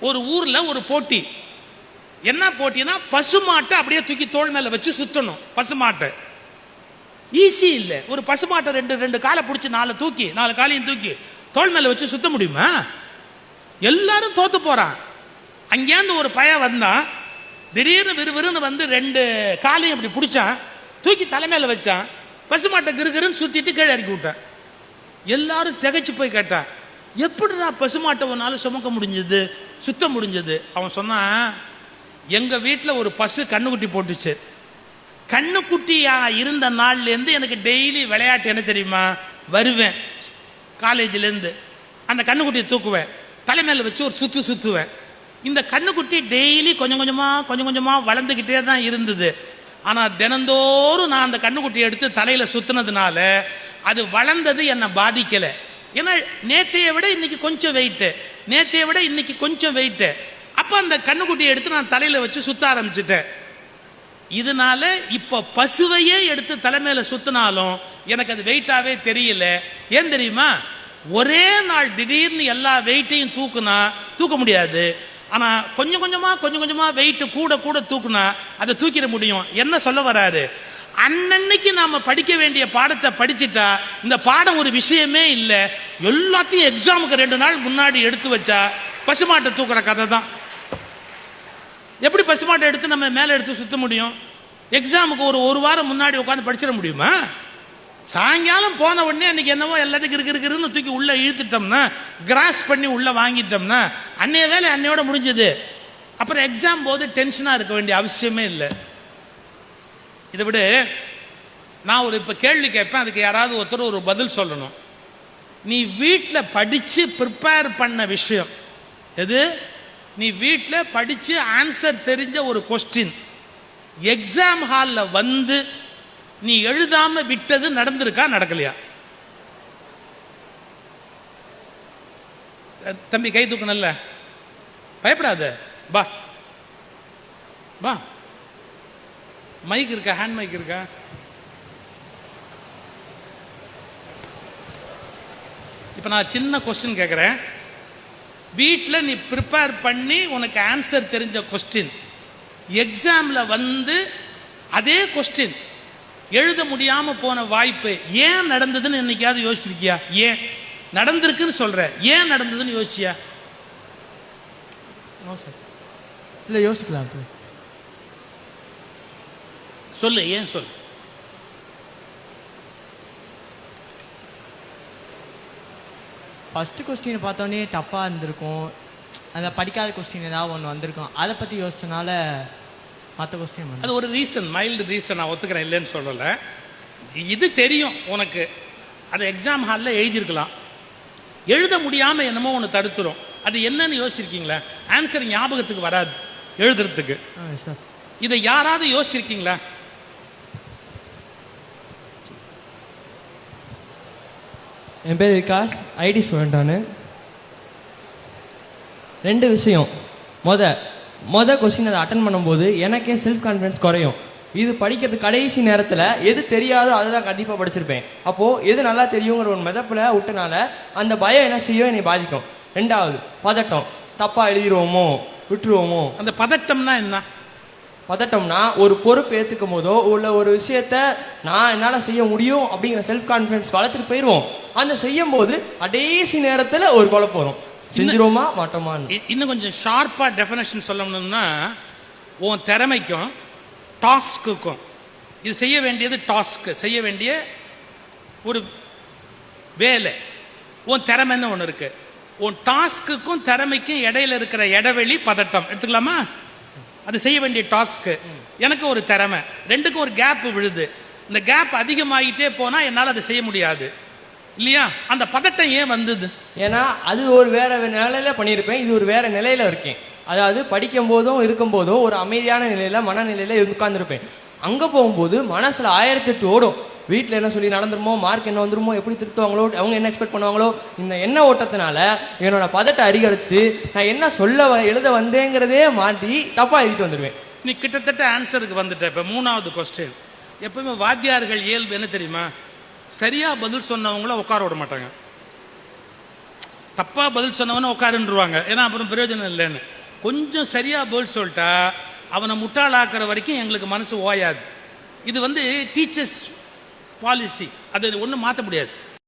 ஒரு ஊர்ல ஒரு போட்டி. என்ன போட்டினா பசுமாட்டை அப்படியே தூக்கி தோள் மேல வச்சு சுத்தணும். பசுமாட்டை ஈஸி இல்ல. ஒரு பசுமாட்டை ரெண்டு காலை பிடிச்சி நாலு காலையும் தூக்கி தோள் மேல வச்சு சுத்த முடியுமா? எல்லாரும் தோத்து போறான். அங்கேருந்து ஒரு பையன் வந்தான், திடீர்னு விறுவிறுன்னு வந்து ரெண்டு காலையும் அப்படி பிடிச்சான், தூக்கி தலைமையில வச்சான், பசுமாட்டை கிருகிருன்னு சுத்திட்டு கீழே இறக்கி விட்டான். எல்லாரும் திகைச்சு போய் கேட்டான், எப்படிடா பசுமாட்டை ஒன்னால சுமக்க முடிஞ்சது, சுத்த முடிஞ்சது? அவன் சொன்னான், எங்க வீட்டில் ஒரு பசு கண்ணுக்குட்டி போட்டுச்சு. கண்ணுக்குட்டியா இருந்த நாள்ல இருந்து எனக்கு டெய்லி விளையாட்டு என்ன தெரியுமா? வருவேன் காலேஜ்ல இருந்து, அந்த கண்ணுக்குட்டியை தூக்குவேன், தலைமையில வச்சு ஒரு சுத்துவேன். இந்த கண்ணுக்குட்டி டெய்லி கொஞ்சம் கொஞ்சமா வளர்ந்துகிட்டே தான் இருந்தது. ஆனா தினந்தோறும் நான் அந்த கண்ணுக்குட்டியை எடுத்து தலையில சுத்தினதுனால அது வளர்ந்தது என்னை பாதிக்கல. ஏன்னா நேத்தையை விட இன்னைக்கு கொஞ்சம் வெயிட், நேத்தையை விட இன்னைக்கு கொஞ்சம் வெயிட். அப்ப அந்த கண்ணுக்குட்டியை எடுத்து நான் தலையில வச்சு சுத்த ஆரம்பிச்சுட்டேன். இதனால இப்ப பசுவையே எடுத்து தலைமையில சுத்தினாலும் எனக்கு அது வெயிட்டாவே தெரியல. ஏன் தெரியுமா? ஒரே நாள் திடீர்னு எல்லா வெயிட்டையும் தூக்க முடியாது. ஆனா கொஞ்சம் கொஞ்சமா வெயிட் கூட தூக்குனா அதை தூக்கிட முடியும். என்ன சொல்ல வராரு? அன்னைக்கு நாம படிக்க வேண்டிய பாடத்தை படிச்சுட்டா இந்த பாடம் ஒரு விஷயமே இல்லை. எல்லாத்தையும் எக்ஸாமுக்கு 2 நாள் முன்னாடி எடுத்து வச்சா பசுமாட்டை தூக்குற கதை தான். எப்படி பசுமாட்டை எடுத்து நம்ம மேல எடுத்து சுத்த முடியும்? எக்ஸாமுக்கு ஒரு வாரம் முன்னாடி உட்காந்து படிச்சிட முடியுமா? சாயங்காலம் போன உடனே அன்னைக்கு என்னவோ எல்லாத்துக்கும் இருக்குன்னு தூக்கி உள்ள இழுத்துட்டோம்னா, கிராஸ் பண்ணி உள்ள வாங்கிட்டோம்னா அன்னைய வேலை அன்னையோட முடிஞ்சது. அப்புறம் எக்ஸாம் போது டென்ஷனா இருக்க வேண்டிய அவசியமே இல்லை. இதை விட நான் இப்ப கேள்வி கேட்பேன், அதுக்கு யாராவது ஒருத்தர் ஒரு பதில் சொல்லணும். நீ வீட்டில் படிச்சு ப்ரிப்பேர் பண்ண விஷயம் எது? நீ வீட்டில் படிச்சு ஆன்சர் தெரிஞ்ச ஒரு கொஸ்டின் எக்ஸாம் ஹாலில் வந்து நீ எழுதாம விட்டது நடந்திருக்கா, நடக்கலையா? தம்பி கை தூக்கணும்ல, பயப்படாத, பா பா. மைக் இருக்கா? ஹேண்ட் மைக் இருக்கா? இப்ப நான் சின்ன கொஸ்டின் கேட்கிறேன். வீட்டில் நீ ப்ரிப்பேர் பண்ணி உனக்கு ஆன்சர் தெரிஞ்ச கொஸ்டின் எக்ஸாம்ல வந்து அதே கொஸ்டின் எழுத முடியாம போன வாய்ப்பு ஏன் நடந்ததுன்னு என்னைக்காவது யோசிச்சிருக்கியா? ஏன் நடந்திருக்குன்னு சொல்ற, ஏன் நடந்ததுன்னு யோசிச்சியா? இல்ல யோசிக்கலாம். சொல்லு, ஏன் சொல்லு. ஃபர்ஸ்ட் கொஸ்டின் பார்த்தோன்னே டஃப்பாக இருந்திருக்கும், அந்த படிக்காத கொஸ்டின் ஏதாவது ஒன்று வந்திருக்கும், அதை பற்றி யோசிச்சனால மற்ற கொஸ்டின் அது ஒரு ரீசன், மைல்டு ரீசன். நான் ஒத்துக்கிறேன், இல்லைன்னு சொல்லல. இது தெரியும் உனக்கு, அது எக்ஸாம் ஹாலில் எழுதியிருக்கலாம், எழுத முடியாம என்னமோ ஒன்று தடுத்துரும். அது என்னன்னு யோசிச்சிருக்கீங்களா? ஆன்சர் ஞாபகத்துக்கு வராது எழுதுறதுக்கு. இதை யாராவது யோசிச்சிருக்கீங்களா? என் பேர் விகாஷ், ஐடி ஸ்டூடெண்ட். நான் 2 விஷயம். மொத கொஸ்டின் அதை அட்டன் பண்ணும்போது எனக்கே செல்ஃப் கான்ஃபிடன்ஸ் குறையும். இது படிக்கிறது கடைசி நேரத்தில் எது தெரியாதோ அதெல்லாம் கண்டிப்பாக படிச்சிருப்பேன். அப்போது எது நல்லா தெரியுங்கிற ஒரு மெதப்பில் விட்டனால அந்த பயம் என்ன செய்யும், என்னை பாதிக்கும். 2வது பதட்டம், தப்பாக எழுதிடுவோமோ விட்டுருவோமோ. அந்த பதட்டம்னா என்ன? பதட்டம்னா ஒரு பொறுப்பு ஏற்றுக்கும் போதோ உள்ள ஒரு விஷயத்த நான் என்னால் செய்ய முடியும் அப்படிங்கிற செல்ஃப் கான்ஃபிடன்ஸ் வளர்த்துட்டு போயிடுவோம். அந்த செய்யும் போது கடைசி நேரத்தில் ஒரு குழப்பம் வரும், செஞ்சிருவோமா மாட்டோமா. இன்னும் கொஞ்சம் ஷார்ப்பா டெஃபினேஷன் சொல்லணும்னா, உன் திறமைக்கும் டாஸ்க்குக்கும், இது செய்ய வேண்டியது டாஸ்க், செய்ய வேண்டிய ஒரு வேலை. உன் திறமைன்னு ஒன்று இருக்கு, உன் டாஸ்க்குக்கும் திறமைக்கும் இடையில இருக்கிற இடைவெளி பதட்டம் எடுத்துக்கலாமா? அது செய்ய வேண்டிய டாஸ்க், எனக்கு ஒரு திறமை, ரெண்டுக்கும் ஒரு கேப் விழுது. இந்த கேப் அதிகமாகிட்டே போனா என்னால் அதை செய்ய முடியாது இல்லையா? அந்த பதட்டம் ஏன் வந்தது? ஏன்னா அது ஒரு வேற நிலையில பண்ணியிருப்பேன், இது ஒரு வேற நிலையில இருக்கேன். அதாவது படிக்கும் போதும் இருக்கும் போதும் ஒரு அமைதியான நிலையில மனநிலையில உட்கார்ந்துருப்பேன். அங்க போகும்போது மனசுல 1008 ஓடும். வீட்டில் என்ன சொல்லி நடந்துருமோ, மார்க் என்ன வந்துருமோ, எப்படி திருத்துவாங்களோ, அவங்க என்ன எக்ஸ்பெக்ட் பண்ணுவாங்களோ, இந்த எண்ண ஓட்டத்தினால என்னோட பதட்டை அதிகரிச்சு நான் என்ன எழுத வந்தேங்கிறதே மாட்டி தப்பா எழுதிட்டு வந்துடுவேன். நீ கிட்டத்தட்ட ஆன்சருக்கு வந்துட்ட. இப்ப 3வது கொஸ்டின், எப்பவுமே வாத்தியார்கள் இயல்பு என்ன தெரியுமா? சரியா பதில் சொன்னவங்கள உட்கார விட மாட்டாங்க. தப்பா பதில் சொன்னவன உட்காருன்றுவாங்க, ஏன்னா அப்புறம் பிரயோஜனம் இல்லைன்னு. கொஞ்சம் சரியா பதில் சொல்லிட்டா அவனை முட்டாளாக்குற வரைக்கும் எங்களுக்கு மனசு ஓயாது. இது டீச்சர்ஸ் பாலிசி, அது ஒன்றும் மாற்ற முடியாது.